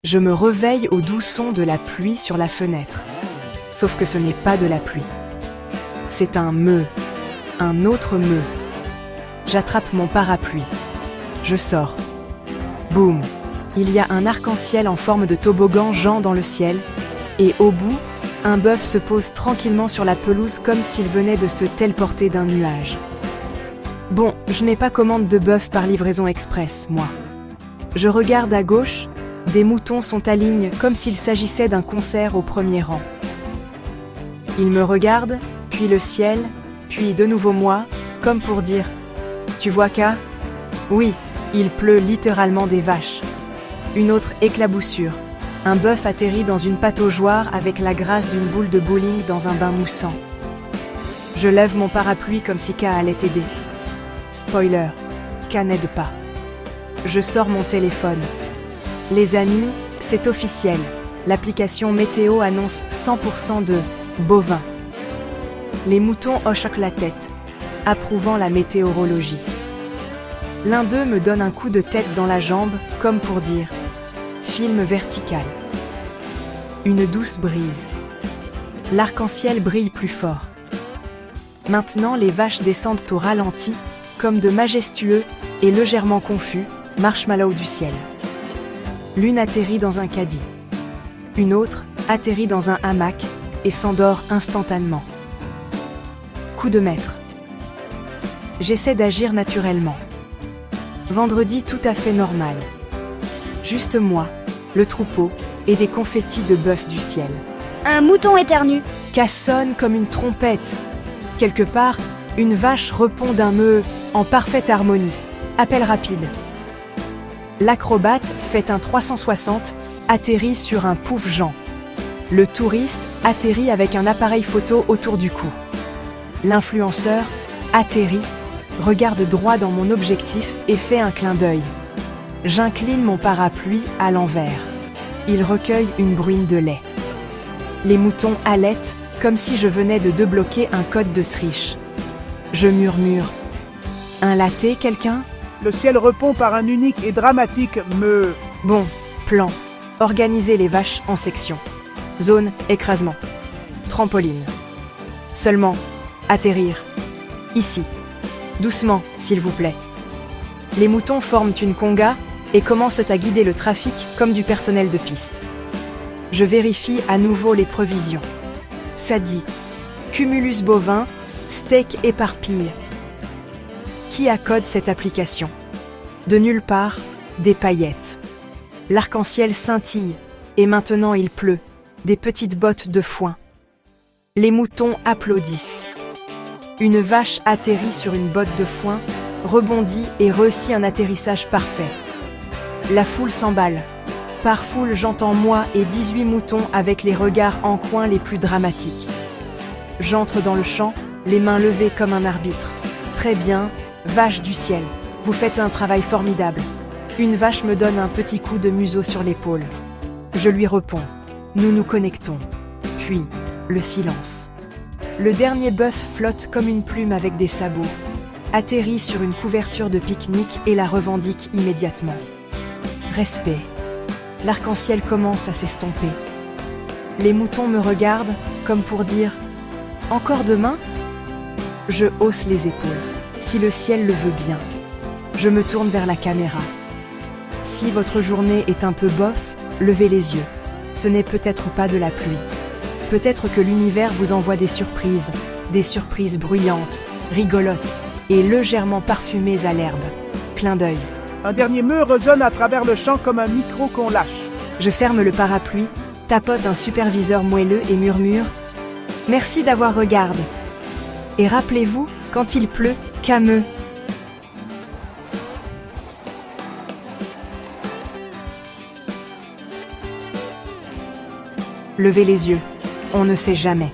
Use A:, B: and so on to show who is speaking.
A: Je me réveille au doux son de la pluie sur la fenêtre. Sauf que ce n'est pas de la pluie. C'est un meu, un autre meu. J'attrape mon parapluie. Je sors. Boum! Il y a un arc-en-ciel en forme de toboggan Jean dans le ciel, et au bout, un bœuf se pose tranquillement sur la pelouse comme s'il venait de se téléporter d'un nuage. Bon, je n'ai pas commande de bœuf par livraison express, moi. Je regarde à gauche, des moutons sont à ligne comme s'il s'agissait d'un concert au premier rang. Ils me regardent, puis le ciel, puis de nouveau moi, comme pour dire « Tu vois qu'à ?» Oui, il pleut littéralement des vaches. Une autre éclaboussure. Un bœuf atterrit dans une pataugeoire avec la grâce d'une boule de bowling dans un bain moussant. Je lève mon parapluie comme si K allait aider. Spoiler, K n'aide pas. Je sors mon téléphone. Les amis, c'est officiel. L'application météo annonce 100% de bovin. Les moutons hochent la tête, approuvant la météorologie. L'un d'eux me donne un coup de tête dans la jambe, comme pour dire « film vertical ». Une douce brise. L'arc-en-ciel brille plus fort. Maintenant, les vaches descendent au ralenti, comme de majestueux et légèrement confus marshmallows du ciel. L'une atterrit dans un caddie. Une autre atterrit dans un hamac et s'endort instantanément. Coup de maître. J'essaie d'agir naturellement. Vendredi tout à fait normal. Juste moi, le troupeau et des confettis de bœuf du ciel.
B: Un mouton éternue.
A: Cassonne comme une trompette. Quelque part, une vache répond d'un meu en parfaite harmonie. Appel rapide. L'acrobate fait un 360, atterrit sur un pouf Jean. Le touriste atterrit avec un appareil photo autour du cou. L'influenceur atterrit, regarde droit dans mon objectif et fait un clin d'œil. J'incline mon parapluie à l'envers. Il recueille une bruine de lait. Les moutons halètent comme si je venais de débloquer un code de triche. Je murmure. Un latte, quelqu'un ?
C: Le ciel répond par un unique et dramatique meu.
A: Bon, plan. Organiser les vaches en sections. Zone écrasement. Trampoline. Seulement, atterrir. Ici. Doucement, s'il vous plaît. Les moutons forment une conga et commencent à guider le trafic comme du personnel de piste. Je vérifie à nouveau les prévisions. Ça dit cumulus bovin, steak éparpille. Qui accode cette application ? De nulle part, des paillettes. L'arc-en-ciel scintille et maintenant il pleut, des petites bottes de foin. Les moutons applaudissent. Une vache atterrit sur une botte de foin, rebondit et réussit un atterrissage parfait. La foule s'emballe. Par foule, j'entends moi et 18 moutons avec les regards en coin les plus dramatiques. J'entre dans le champ, les mains levées comme un arbitre. Très bien, vache du ciel, vous faites un travail formidable. Une vache me donne un petit coup de museau sur l'épaule. Je lui réponds. Nous nous connectons. Puis, le silence. Le dernier bœuf flotte comme une plume avec des sabots, atterrit sur une couverture de pique-nique et la revendique immédiatement. Respect. L'arc-en-ciel commence à s'estomper. Les moutons me regardent comme pour dire « Encore demain ?» Je hausse les épaules, si le ciel le veut bien. Je me tourne vers la caméra. Si votre journée est un peu bof, levez les yeux. Ce n'est peut-être pas de la pluie. Peut-être que l'univers vous envoie des surprises bruyantes, rigolotes et légèrement parfumées à l'herbe. Clin d'œil.
C: Un dernier meu résonne à travers le champ comme un micro qu'on lâche.
A: Je ferme le parapluie, tapote un superviseur moelleux et murmure « Merci d'avoir regardé. Et rappelez-vous, quand il pleut, qu'ameux. » Levez les yeux, on ne sait jamais.